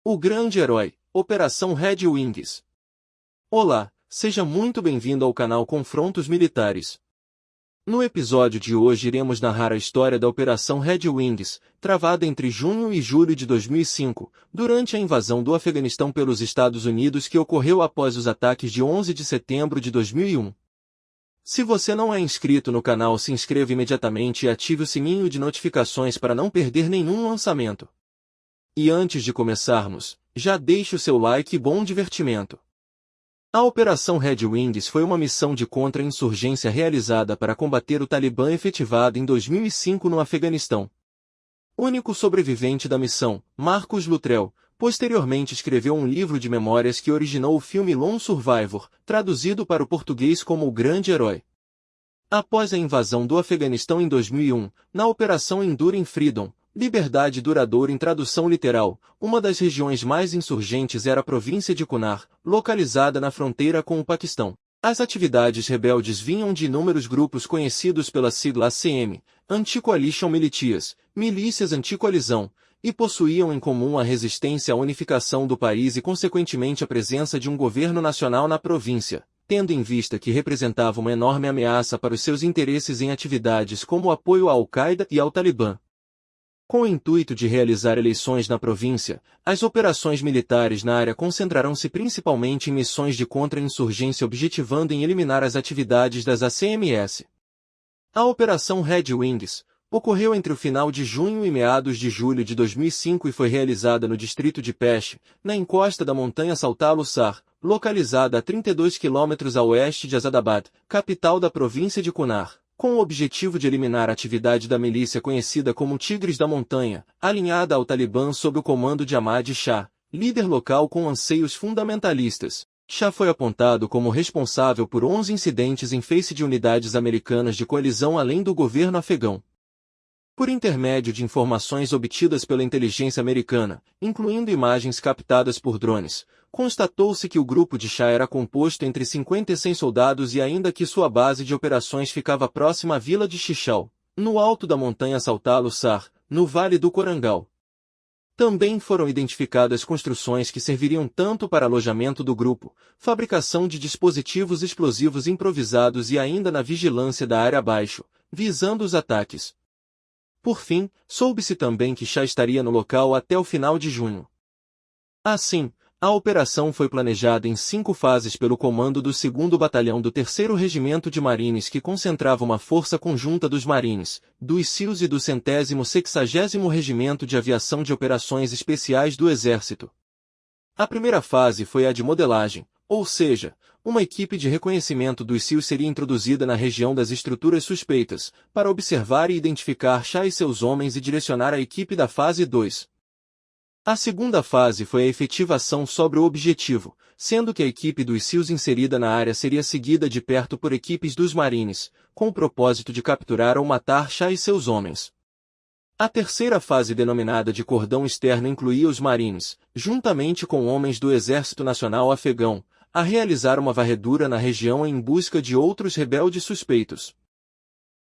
O grande herói, Operação Red Wings. Olá, seja muito bem-vindo ao canal Confrontos Militares. No episódio de hoje iremos narrar a história da Operação Red Wings, travada entre junho e julho de 2005, durante a invasão do Afeganistão pelos Estados Unidos que ocorreu após os ataques de 11 de setembro de 2001. Se você não é inscrito no canal, se inscreva imediatamente e ative o sininho de notificações para não perder nenhum lançamento. E antes de começarmos, já deixe o seu like e bom divertimento. A Operação Red Wings foi uma missão de contra-insurgência realizada para combater o Talibã efetivada em 2005 no Afeganistão. Único sobrevivente da missão, Marcus Luttrell, posteriormente escreveu um livro de memórias que originou o filme Lone Survivor, traduzido para o português como O Grande Herói. Após a invasão do Afeganistão em 2001, na Operação Enduring Freedom, Liberdade Duradoura em tradução literal, uma das regiões mais insurgentes era a província de Kunar, localizada na fronteira com o Paquistão. As atividades rebeldes vinham de inúmeros grupos conhecidos pela sigla ACM, Anti-Coalition Militias, Milícias Anti-Coalizão, e possuíam em comum a resistência à unificação do país e consequentemente a presença de um governo nacional na província, tendo em vista que representava uma enorme ameaça para os seus interesses em atividades como o apoio à Al-Qaeda e ao Talibã. Com o intuito de realizar eleições na província, as operações militares na área concentrarão-se principalmente em missões de contra-insurgência objetivando em eliminar as atividades das ACMS. A Operação Red Wings ocorreu entre o final de junho e meados de julho de 2005 e foi realizada no distrito de Peshawar, na encosta da montanha Salta-Lusar, localizada a 32 quilômetros a oeste de Asadabad, capital da província de Kunar, com o objetivo de eliminar a atividade da milícia conhecida como Tigres da Montanha, alinhada ao Talibã sob o comando de Ahmad Shah, líder local com anseios fundamentalistas. Shah foi apontado como responsável por 11 incidentes em face de unidades americanas de coalizão além do governo afegão. Por intermédio de informações obtidas pela inteligência americana, incluindo imagens captadas por drones, constatou-se que o grupo de Shah era composto entre 50 e 100 soldados e ainda que sua base de operações ficava próxima à vila de Chichal, no alto da montanha Salta-Lusar, no Vale do Korangal. Também foram identificadas construções que serviriam tanto para alojamento do grupo, fabricação de dispositivos explosivos improvisados e ainda na vigilância da área abaixo, visando os ataques. Por fim, soube-se também que Shah estaria no local até o final de junho. Assim, a operação foi planejada em 5 fases pelo comando do 2º Batalhão do 3º Regimento de Marines que concentrava uma força conjunta dos Marines, dos SEALs e do 160º Regimento de Aviação de Operações Especiais do Exército. A primeira fase foi a de modelagem, ou seja, uma equipe de reconhecimento dos SEALs seria introduzida na região das estruturas suspeitas, para observar e identificar Shah e seus homens e direcionar a equipe da fase 2. A segunda fase foi a efetivação sobre o objetivo, sendo que a equipe dos SEALs inserida na área seria seguida de perto por equipes dos Marines, com o propósito de capturar ou matar Shah e seus homens. A terceira fase, denominada de cordão externo, incluía os Marines, juntamente com homens do Exército Nacional Afegão, a realizar uma varredura na região em busca de outros rebeldes suspeitos.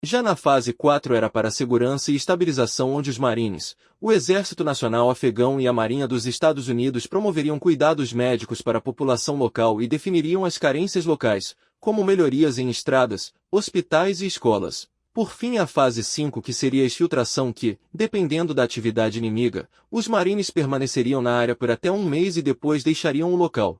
Já na fase 4 era para a segurança e estabilização, onde os Marines, o Exército Nacional Afegão e a Marinha dos Estados Unidos promoveriam cuidados médicos para a população local e definiriam as carências locais, como melhorias em estradas, hospitais e escolas. Por fim, a fase 5, que seria a exfiltração que, dependendo da atividade inimiga, os Marines permaneceriam na área por até um mês e depois deixariam o local.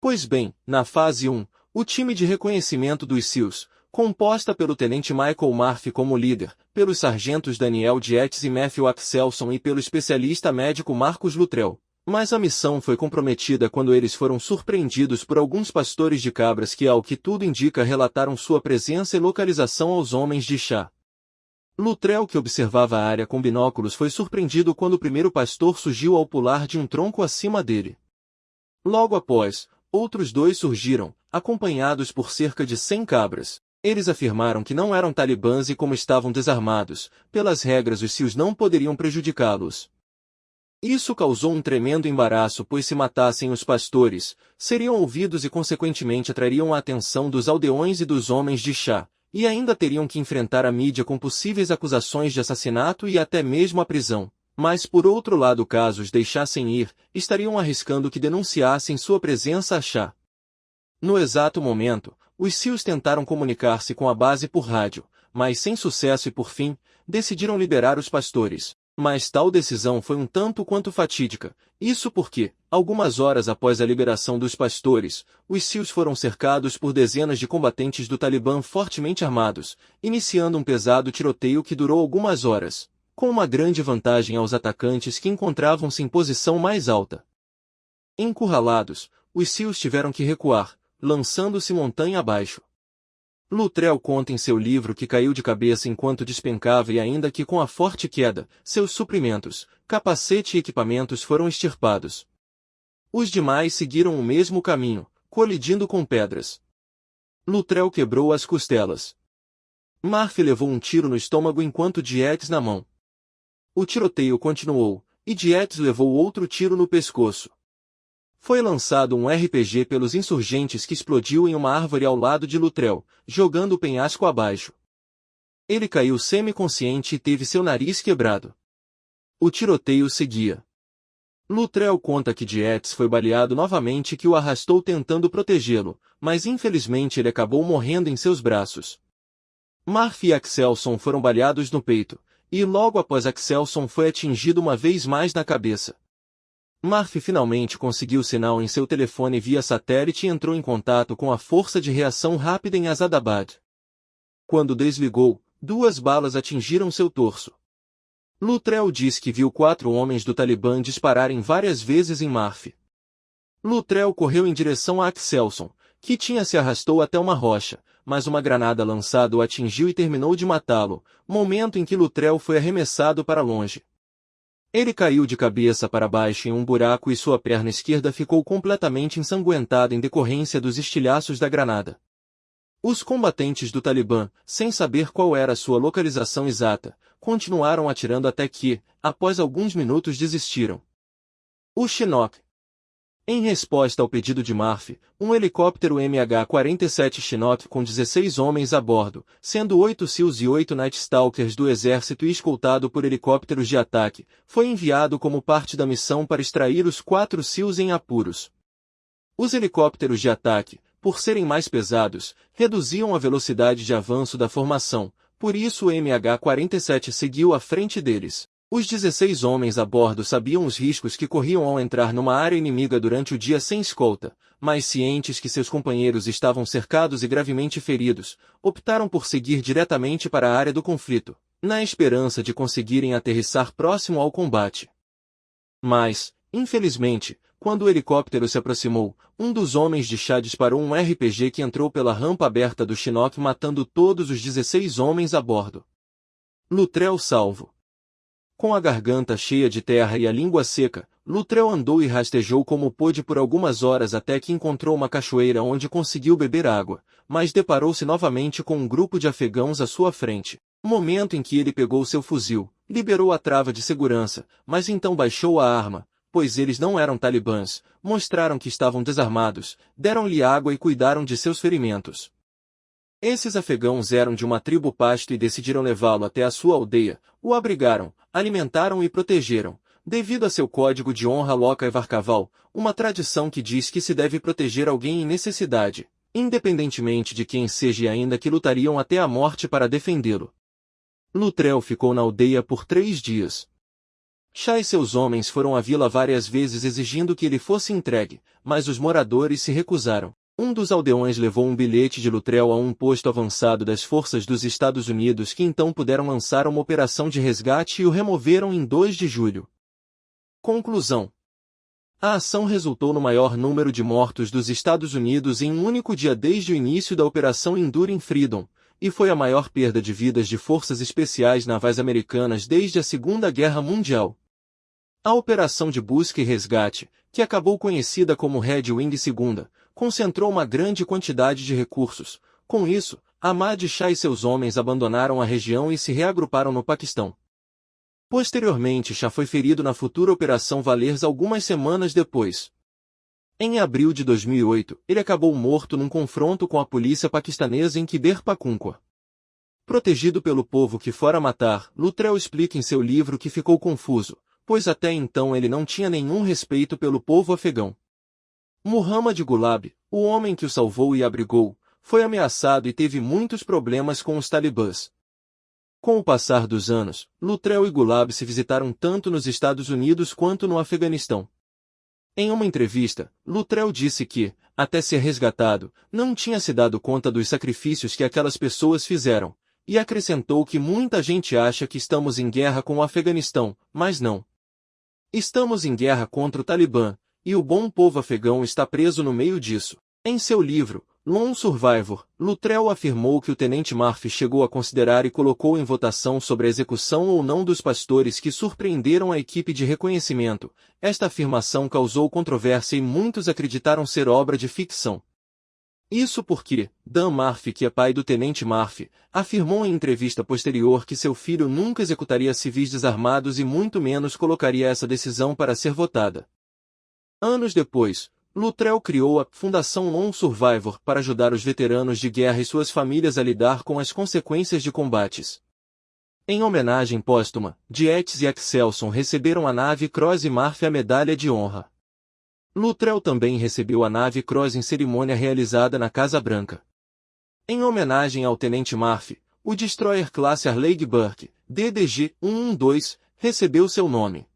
Pois bem, na fase 1, o time de reconhecimento dos SEALs, composta pelo tenente Michael Murphy como líder, pelos sargentos Daniel Dietz e Matthew Axelson e pelo especialista médico Marcus Luttrell. Mas a missão foi comprometida quando eles foram surpreendidos por alguns pastores de cabras que, ao que tudo indica, relataram sua presença e localização aos homens de Shah. Luttrell, que observava a área com binóculos, foi surpreendido quando o primeiro pastor surgiu ao pular de um tronco acima dele. Logo após, outros 2 surgiram, acompanhados por cerca de 100 cabras. Eles afirmaram que não eram talibãs e, como estavam desarmados, pelas regras os SEALs não poderiam prejudicá-los. Isso causou um tremendo embaraço, pois se matassem os pastores, seriam ouvidos e consequentemente atrariam a atenção dos aldeões e dos homens de Shah, e ainda teriam que enfrentar a mídia com possíveis acusações de assassinato e até mesmo a prisão. Mas por outro lado, caso os deixassem ir, estariam arriscando que denunciassem sua presença a Shah. No exato momento, os SEALs tentaram comunicar-se com a base por rádio, mas sem sucesso e por fim, decidiram liberar os pastores. Mas tal decisão foi um tanto quanto fatídica, isso porque, algumas horas após a liberação dos pastores, os SEALs foram cercados por dezenas de combatentes do Talibã fortemente armados, iniciando um pesado tiroteio que durou algumas horas, com uma grande vantagem aos atacantes que encontravam-se em posição mais alta. Encurralados, os SEALs tiveram que recuar, lançando-se montanha abaixo. Luttrell conta em seu livro que caiu de cabeça enquanto despencava e ainda que com a forte queda, seus suprimentos, capacete e equipamentos foram extirpados. Os demais seguiram o mesmo caminho, colidindo com pedras. Luttrell quebrou as costelas. Murphy levou um tiro no estômago enquanto Dietz na mão. O tiroteio continuou, e Dietz levou outro tiro no pescoço. Foi lançado um RPG pelos insurgentes que explodiu em uma árvore ao lado de Luttrell, jogando o penhasco abaixo. Ele caiu semi-consciente e teve seu nariz quebrado. O tiroteio seguia. Luttrell conta que Dietz foi baleado novamente e que o arrastou tentando protegê-lo, mas infelizmente ele acabou morrendo em seus braços. Murphy e Axelson foram baleados no peito, e logo após Axelson foi atingido uma vez mais na cabeça. Murphy finalmente conseguiu sinal em seu telefone via satélite e entrou em contato com a Força de Reação Rápida em Asadabad. Quando desligou, 2 balas atingiram seu torso. Luttrell diz que viu 4 homens do Talibã dispararem várias vezes em Murphy. Luttrell correu em direção a Axelson, que se arrastou até uma rocha, mas uma granada lançada o atingiu e terminou de matá-lo, momento em que Luttrell foi arremessado para longe. Ele caiu de cabeça para baixo em um buraco e sua perna esquerda ficou completamente ensanguentada em decorrência dos estilhaços da granada. Os combatentes do Talibã, sem saber qual era sua localização exata, continuaram atirando até que, após alguns minutos desistiram. O Chinook. Em resposta ao pedido de Murphy, um helicóptero MH-47 Chinook com 16 homens a bordo, sendo 8 SEALs e 8 Night Stalkers do exército e escoltado por helicópteros de ataque, foi enviado como parte da missão para extrair os 4 SEALs em apuros. Os helicópteros de ataque, por serem mais pesados, reduziam a velocidade de avanço da formação, por isso o MH-47 seguiu à frente deles. Os 16 homens a bordo sabiam os riscos que corriam ao entrar numa área inimiga durante o dia sem escolta, mas cientes que seus companheiros estavam cercados e gravemente feridos, optaram por seguir diretamente para a área do conflito, na esperança de conseguirem aterrissar próximo ao combate. Mas, infelizmente, quando o helicóptero se aproximou, um dos homens de Shah disparou um RPG que entrou pela rampa aberta do Chinook matando todos os 16 homens a bordo. Luttrell salvo. Com a garganta cheia de terra e a língua seca, Luttrell andou e rastejou como pôde por algumas horas até que encontrou uma cachoeira onde conseguiu beber água, mas deparou-se novamente com um grupo de afegãos à sua frente. Momento em que ele pegou seu fuzil, liberou a trava de segurança, mas então baixou a arma, pois eles não eram talibãs, mostraram que estavam desarmados, deram-lhe água e cuidaram de seus ferimentos. Esses afegãos eram de uma tribo pasto e decidiram levá-lo até a sua aldeia, o abrigaram, alimentaram e protegeram, devido a seu código de honra Loka e Varkaval, uma tradição que diz que se deve proteger alguém em necessidade, independentemente de quem seja e ainda que lutariam até a morte para defendê-lo. Luttrell ficou na aldeia por 3 dias. Shah e seus homens foram à vila várias vezes exigindo que ele fosse entregue, mas os moradores se recusaram. Um dos aldeões levou um bilhete de Luttrell a um posto avançado das forças dos Estados Unidos que então puderam lançar uma operação de resgate e o removeram em 2 de julho. Conclusão. A ação resultou no maior número de mortos dos Estados Unidos em um único dia desde o início da Operação Enduring Freedom, e foi a maior perda de vidas de forças especiais navais americanas desde a Segunda Guerra Mundial. A operação de busca e resgate, que acabou conhecida como Red Wing II, concentrou uma grande quantidade de recursos. Com isso, Ahmad Shah e seus homens abandonaram a região e se reagruparam no Paquistão. Posteriormente, Shah foi ferido na futura Operação Valers algumas semanas depois. Em abril de 2008, ele acabou morto num confronto com a polícia paquistanesa em Khyber Pakhtunkhwa. Protegido pelo povo que fora matar, Luttrell explica em seu livro que ficou confuso, pois até então ele não tinha nenhum respeito pelo povo afegão. Muhammad Gulab, o homem que o salvou e abrigou, foi ameaçado e teve muitos problemas com os talibãs. Com o passar dos anos, Luttrell e Gulab se visitaram tanto nos Estados Unidos quanto no Afeganistão. Em uma entrevista, Luttrell disse que, até ser resgatado, não tinha se dado conta dos sacrifícios que aquelas pessoas fizeram, e acrescentou que muita gente acha que estamos em guerra com o Afeganistão, mas não. Estamos em guerra contra o Talibã, e o bom povo afegão está preso no meio disso. Em seu livro, Lone Survivor, Luttrell afirmou que o tenente Murphy chegou a considerar e colocou em votação sobre a execução ou não dos pastores que surpreenderam a equipe de reconhecimento. Esta afirmação causou controvérsia e muitos acreditaram ser obra de ficção. Isso porque, Dan Murphy, que é pai do tenente Murphy, afirmou em entrevista posterior que seu filho nunca executaria civis desarmados e muito menos colocaria essa decisão para ser votada. Anos depois, Luttrell criou a Fundação Lone Survivor para ajudar os veteranos de guerra e suas famílias a lidar com as consequências de combates. Em homenagem póstuma, Dietz e Axelson receberam a nave Cross e Murphy a medalha de honra. Luttrell também recebeu a nave Cross em cerimônia realizada na Casa Branca. Em homenagem ao tenente Murphy, o destroyer classe Arleigh Burke, DDG-112, recebeu seu nome.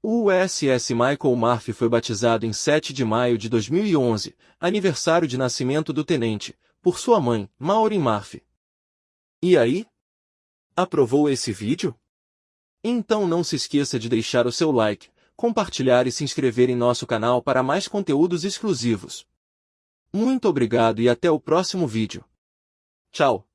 O USS Michael Murphy foi batizado em 7 de maio de 2011, aniversário de nascimento do tenente, por sua mãe, Maureen Murphy. E aí? Aprovou esse vídeo? Então não se esqueça de deixar o seu like, compartilhar e se inscrever em nosso canal para mais conteúdos exclusivos. Muito obrigado e até o próximo vídeo. Tchau!